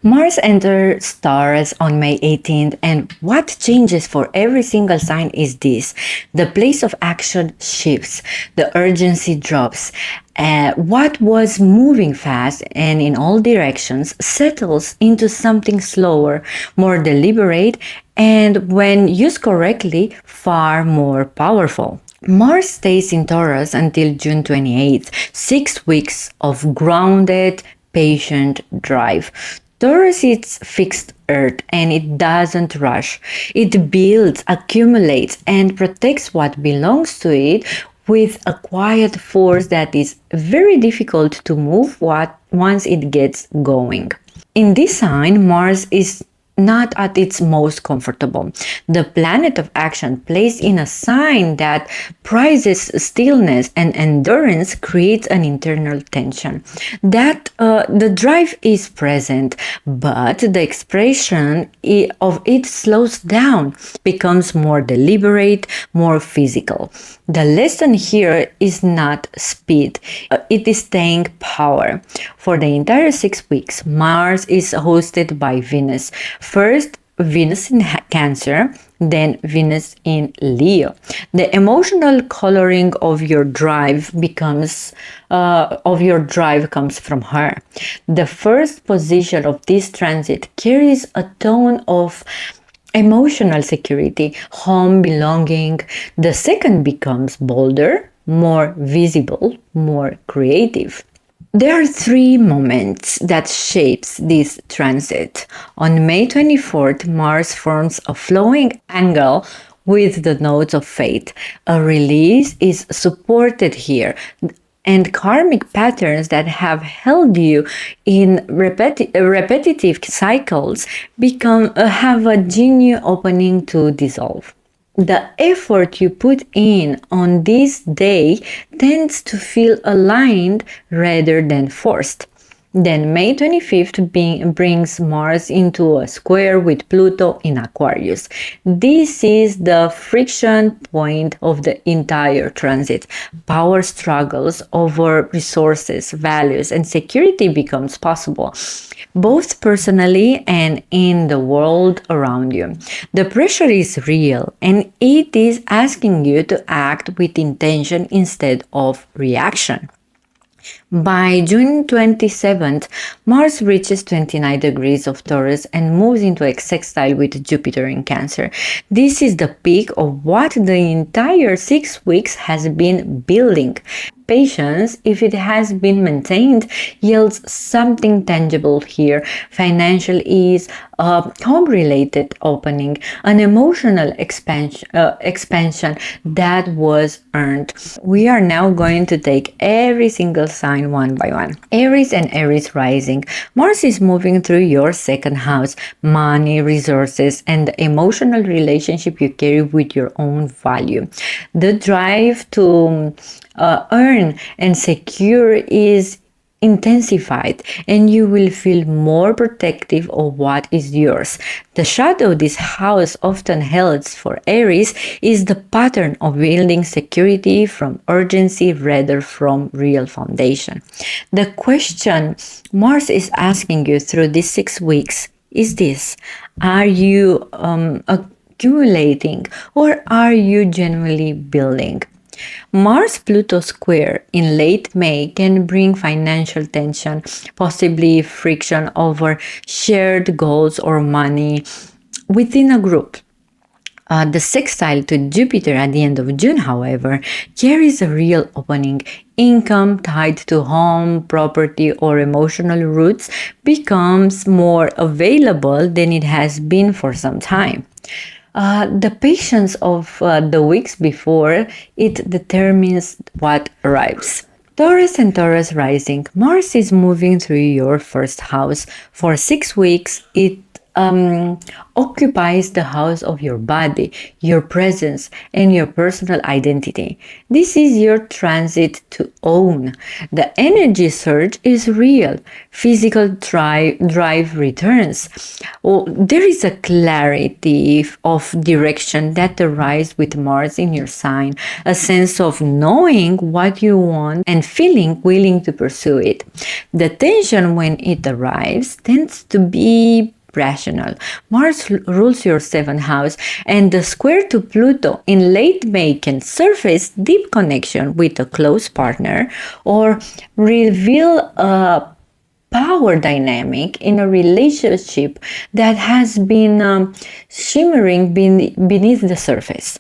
Mars enters Taurus on May 18th, and what changes for every single sign is this: the place of action shifts, the urgency drops. What was moving fast and in all directions settles into something slower, more deliberate, and when used correctly, far more powerful. Mars stays in Taurus until June 28th, 6 weeks of grounded, patient drive. Taurus is fixed earth and it doesn't rush. It builds, accumulates, and protects what belongs to it with a quiet force that is very difficult to move once it gets going. In this sign, Mars is not at its most comfortable. The planet of action placed in a sign that prizes stillness and endurance creates an internal tension. That the drive is present, but the expression of it slows down, becomes more deliberate, more physical. The lesson here is not speed, it is staying power. For the entire 6 weeks, Mars is hosted by Venus. First, Venus in Cancer, then Venus in Leo. The emotional coloring of your drive comes from her. The first position of this transit carries a tone of emotional security, home, belonging. The second becomes bolder, more visible, more creative. There are three moments that shapes this transit. On May 24th, Mars forms a flowing angle with the nodes of fate. A release is supported here, and karmic patterns that have held you in repetitive cycles have a genuine opening to dissolve. The effort you put in on this day tends to feel aligned rather than forced. Then May 25th brings Mars into a square with Pluto in Aquarius. This is the friction point of the entire transit. Power struggles over resources, values, and security becomes possible, both personally and in the world around you. The pressure is real, and it is asking you to act with intention instead of reaction. By June 27th, Mars reaches 29 degrees of Taurus and moves into a sextile with Jupiter in Cancer. This is the peak of what the entire 6 weeks has been building. Patience, if it has been maintained, yields something tangible here: financial ease, a home-related opening, an emotional expansion that was earned. We are now going to take every single sign one by one. Aries and Aries rising. Mars is moving through your second house, money, resources, and the emotional relationship you carry with your own value. The drive to earn and secure is intensified, and you will feel more protective of what is yours. The shadow this house often holds for Aries is the pattern of building security from urgency rather from real foundation. The question Mars is asking you through these 6 weeks is this: are you accumulating, or are you genuinely building? Mars-Pluto square in late May can bring financial tension, possibly friction over shared goals or money within a group. The sextile to Jupiter at the end of June, however, carries a real opening. Income tied to home, property, or emotional roots becomes more available than it has been for some time. The patience of the weeks before it determines what arrives. Taurus and Taurus rising. Mars is moving through your first house. For 6 weeks, it occupies the house of your body, your presence, and your personal identity. This is your transit to own. The energy surge is real. Physical drive returns. There is a clarity of direction that arises with Mars in your sign, a sense of knowing what you want and feeling willing to pursue it. The tension when it arrives tends to be rational. Mars rules your seventh house, and the square to Pluto in late May can surface deep connection with a close partner or reveal a power dynamic in a relationship that has been shimmering beneath the surface.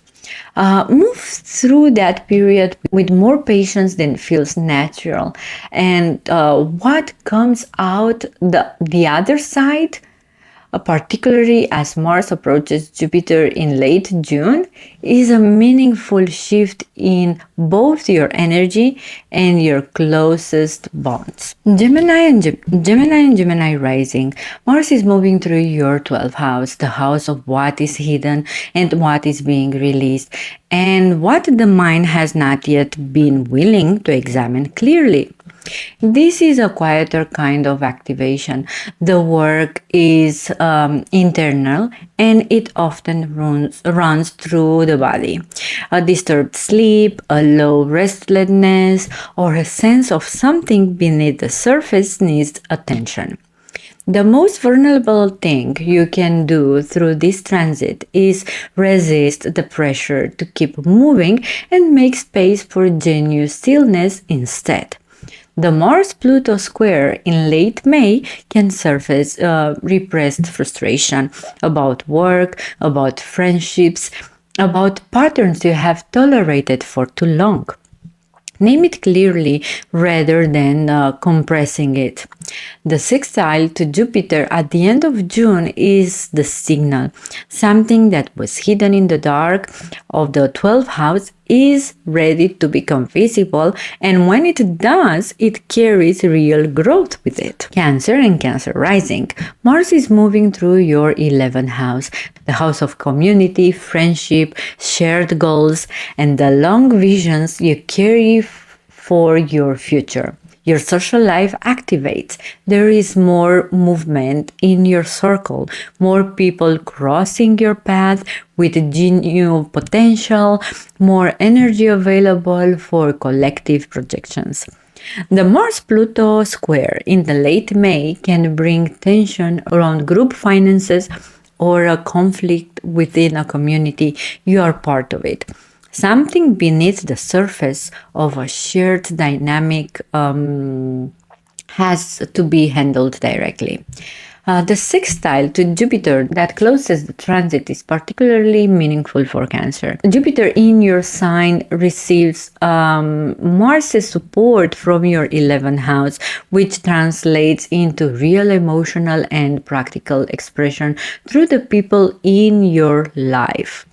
Move through that period with more patience than feels natural, and what comes out the other side, particularly as Mars approaches Jupiter in late June, is a meaningful shift in both your energy and your closest bonds. Gemini and Gemini rising. Mars is moving through your 12th house, the house of what is hidden and what is being released, and what the mind has not yet been willing to examine clearly. This is a quieter kind of activation. The work is internal, and it often runs through the body. A disturbed sleep, a low restlessness, or a sense of something beneath the surface needs attention. The most vulnerable thing you can do through this transit is resist the pressure to keep moving and make space for genuine stillness instead. The Mars-Pluto square in late May can surface repressed frustration about work, about friendships, about patterns you have tolerated for too long. Name it clearly rather than compressing it. The sextile to Jupiter at the end of June is the signal. Something that was hidden in the dark of the 12th house is ready to become visible, and when it does, it carries real growth with it. Cancer and Cancer rising. Mars is moving through your 11th house, the house of community, friendship, shared goals, and the long visions you carry for your future. Your social life activates. There is more movement in your circle, more people crossing your path with genuine potential, more energy available for collective projections. The Mars-Pluto square in the late May can bring tension around group finances or a conflict within a community. You are part of it. Something beneath the surface of a shared dynamic has to be handled directly. The sextile to Jupiter that closes the transit is particularly meaningful for Cancer. Jupiter in your sign receives Mars' support from your 11th house, which translates into real emotional and practical expression through the people in your life.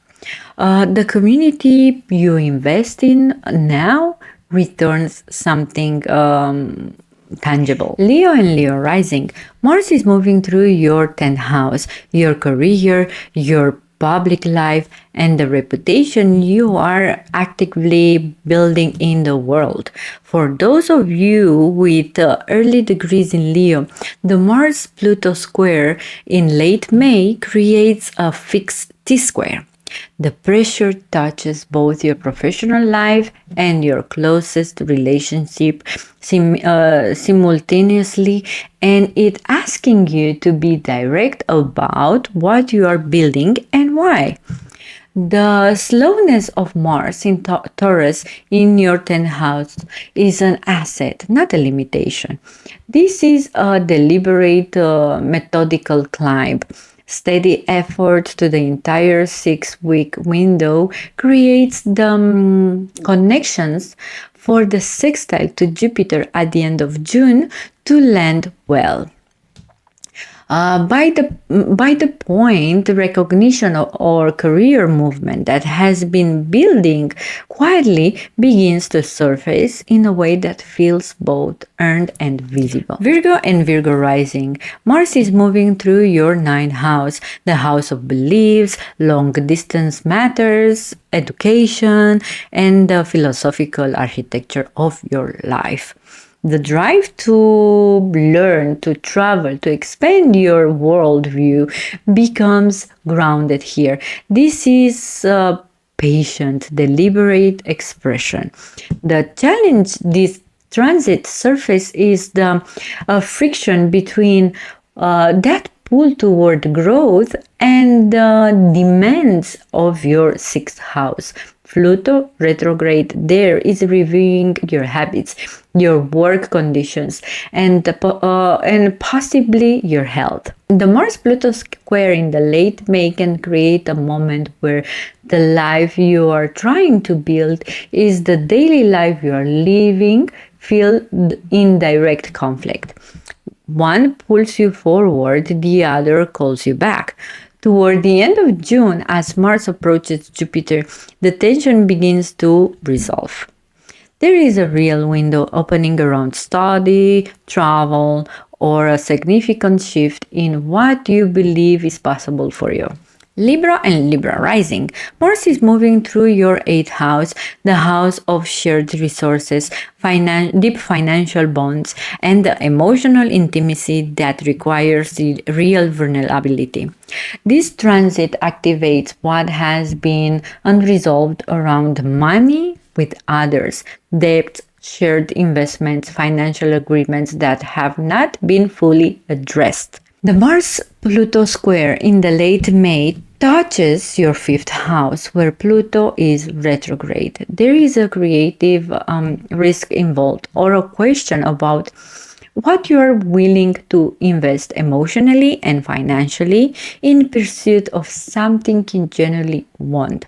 The community you invest in now returns something tangible. Leo and Leo rising. Mars is moving through your 10th house, your career, your public life, and the reputation you are actively building in the world. For those of you with early degrees in Leo, the Mars-Pluto square in late May creates a fixed T-square. The pressure touches both your professional life and your closest relationship simultaneously, and it asking you to be direct about what you are building and why. The slowness of Mars in Taurus in your 10th house is an asset, not a limitation. This is a deliberate, methodical climb. Steady effort to the entire 6-week window creates the connections for the sextile to Jupiter at the end of June to land well. By the point, recognition or career movement that has been building quietly begins to surface in a way that feels both earned and visible. Virgo and Virgo rising. Mars is moving through your ninth house, the house of beliefs, long distance matters, education, and the philosophical architecture of your life. The drive to learn, to travel, to expand your worldview becomes grounded here. This is patient, deliberate expression. The challenge this transit surface is the friction between that pull toward growth and the demands of your sixth house. Pluto retrograde there is reviewing your habits, your work conditions, and possibly your health. The Mars-Pluto square in the late May can create a moment where the life you are trying to build is the daily life you are living feel in direct conflict. One pulls you forward, the other calls you back. Toward the end of June, as Mars approaches Jupiter, the tension begins to resolve. There is a real window opening around study, travel, or a significant shift in what you believe is possible for you. Libra and Libra rising. Mars is moving through your 8th house, the house of shared resources, deep financial bonds, and the emotional intimacy that requires the real vulnerability. This transit activates what has been unresolved around money with others, debt, shared investments, financial agreements that have not been fully addressed. The Mars-Pluto square in the late May touches your 5th house where Pluto is retrograde. There is a creative risk involved or a question about what you are willing to invest emotionally and financially in pursuit of something you genuinely want.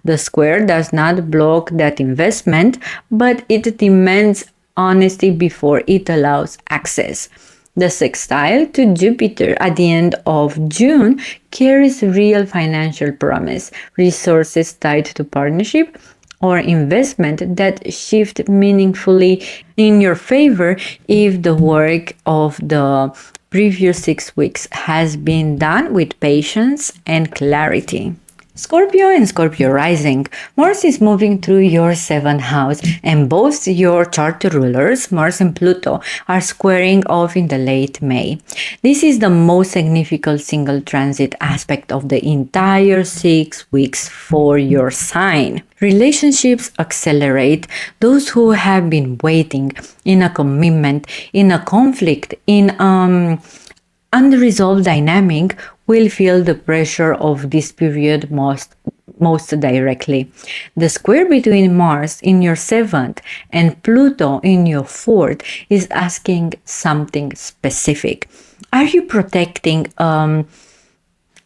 The square does not block that investment, but it demands honesty before it allows access. The sextile to Jupiter at the end of June carries real financial promise, resources tied to partnership or investment that shift meaningfully in your favor if the work of the previous 6 weeks has been done with patience and clarity. Scorpio and Scorpio rising. Mars is moving through your 7th house and both your chart rulers, Mars and Pluto, are squaring off in the late May. This is the most significant single transit aspect of the entire 6 weeks for your sign. Relationships accelerate. Those who have been waiting in a commitment, in a conflict, in unresolved dynamic will feel the pressure of this period most directly. The square between Mars in your 7th and Pluto in your 4th is asking something specific. Are you protecting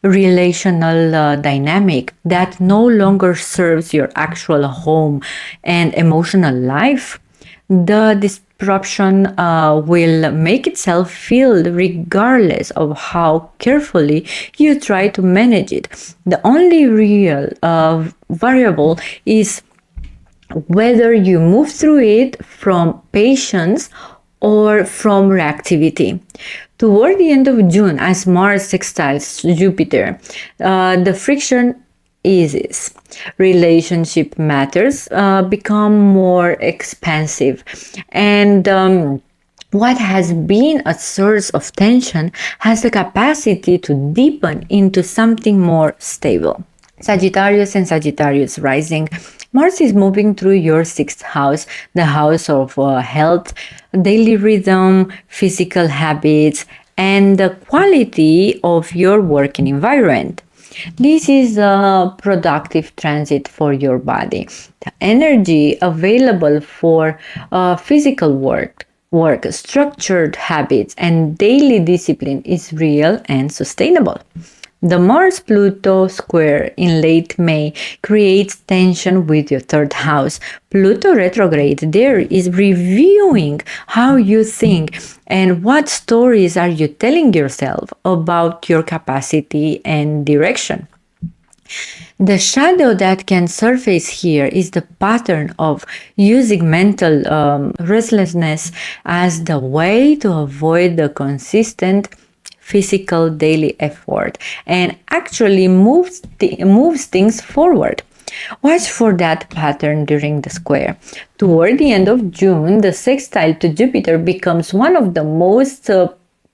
relational dynamic that no longer serves your actual home and emotional life? The disruption will make itself feel regardless of how carefully you try to manage it. The only real variable is whether you move through it from patience or from reactivity. Toward the end of June, as Mars sextiles Jupiter, the friction eases. Relationship matters become more expansive, and what has been a source of tension has the capacity to deepen into something more stable. Sagittarius and Sagittarius rising. Mars is moving through your 6th house, the house of health, daily rhythm, physical habits, and the quality of your working environment. This is a productive transit for your body. The energy available for physical work, structured habits, and daily discipline is real and sustainable. The Mars-Pluto square in late May creates tension with your third house. Pluto retrograde there is reviewing how you think and what stories are you telling yourself about your capacity and direction. The shadow that can surface here is the pattern of using mental restlessness as the way to avoid the consistent physical daily effort and actually moves things forward. Watch for that pattern during the square. Toward the end of June, the sextile to Jupiter becomes one of the most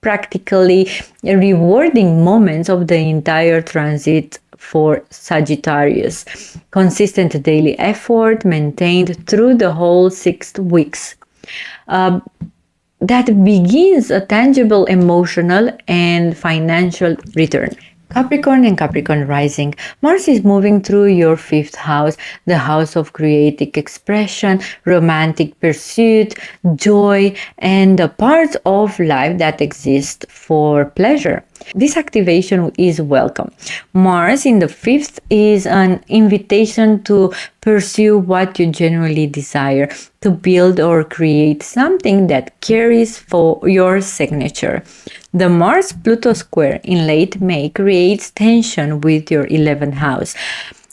practically rewarding moments of the entire transit for Sagittarius. Consistent daily effort maintained through the whole 6 weeks. That begins a tangible emotional and financial return. Capricorn and Capricorn rising. Mars is moving through your 5th house, the house of creative expression, romantic pursuit, joy, and the parts of life that exist for pleasure. This activation is welcome. Mars in the 5th is an invitation to pursue what you genuinely desire, to build or create something that carries for your signature. The Mars-Pluto square in late May creates tension with your 11th house.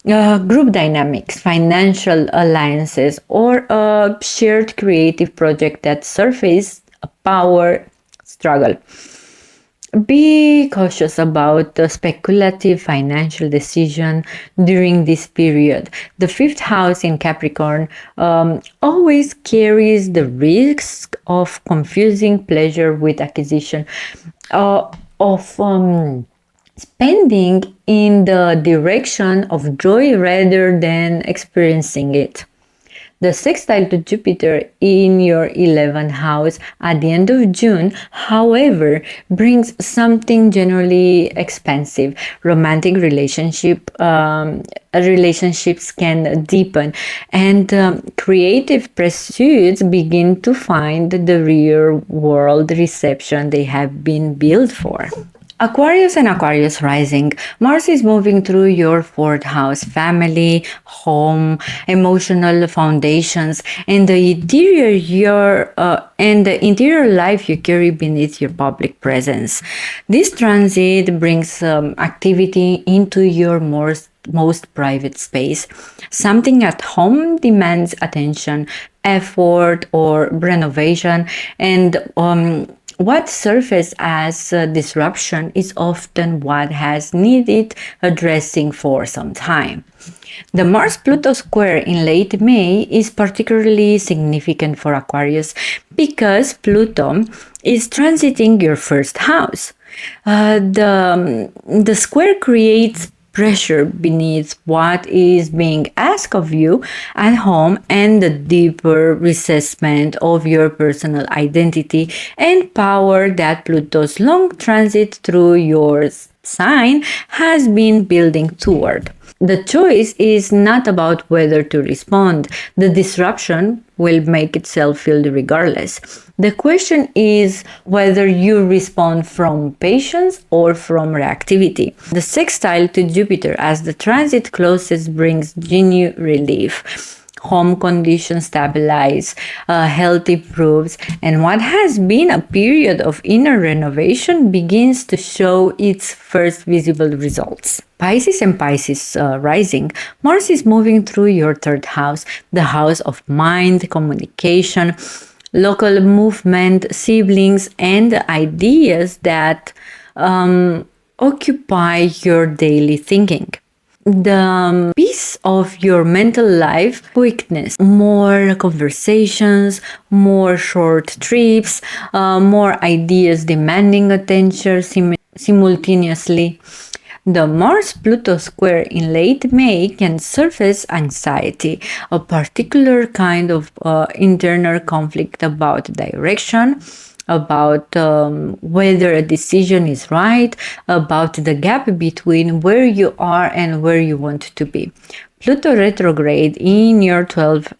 Group dynamics, financial alliances, or a shared creative project that surface a power struggle. Be cautious about the speculative financial decision during this period. The 5th house in Capricorn always carries the risk of confusing pleasure with acquisition, of spending in the direction of joy rather than experiencing it. The sextile to Jupiter in your 11th house at the end of June, however, brings something generally expansive. Romantic relationships can deepen, and creative pursuits begin to find the real world reception they have been built for. Aquarius and Aquarius rising. Mars is moving through your 4th house, family, home, emotional foundations, and the interior life you carry beneath your public presence. This transit brings activity into your most private space. Something at home demands attention, effort, or renovation, and what surfaces as disruption is often what has needed addressing for some time. The Mars-Pluto square in late May is particularly significant for Aquarius because Pluto is transiting your 1st house. The square creates pressure beneath what is being asked of you at home and the deeper reassessment of your personal identity and power that Pluto's long transit through your sign has been building toward. The choice is not about whether to respond. The disruption will make itself felt regardless. The question is whether you respond from patience or from reactivity. The sextile to Jupiter as the transit closes brings genuine relief. Home conditions stabilize, health improves, and what has been a period of inner renovation begins to show its first visible results. Pisces and Pisces rising. Mars is moving through your 3rd house, the house of mind, communication, local movement, siblings, and ideas that occupy your daily thinking. The piece of your mental life quickness, more conversations, more short trips, more ideas demanding attention simultaneously. The Mars-Pluto square in late May can surface anxiety, a particular kind of internal conflict about direction, about whether a decision is right, about the gap between where you are and where you want to be. Pluto retrograde in your 12th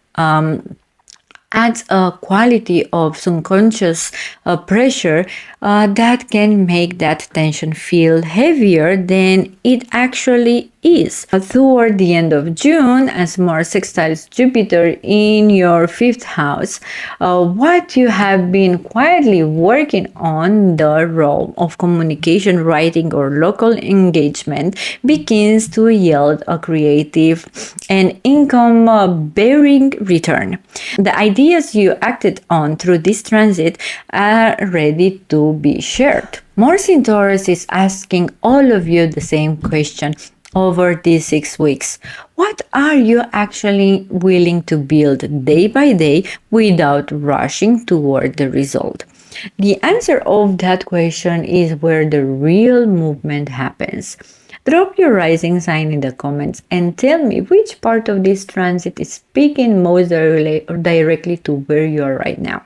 adds a quality of subconscious pressure that can make that tension feel heavier than it actually is. Toward the end of June, as Mars sextiles Jupiter in your fifth house, what you have been quietly working on, the realm of communication, writing, or local engagement, begins to yield a creative and income bearing return. The ideas you acted on through this transit are ready to be shared. Mars in Taurus is asking all of you the same question over these 6 weeks. What are you actually willing to build day by day without rushing toward the result? The answer of that question is where the real movement happens. Drop your rising sign in the comments and tell me which part of this transit is speaking most directly to where you are right now.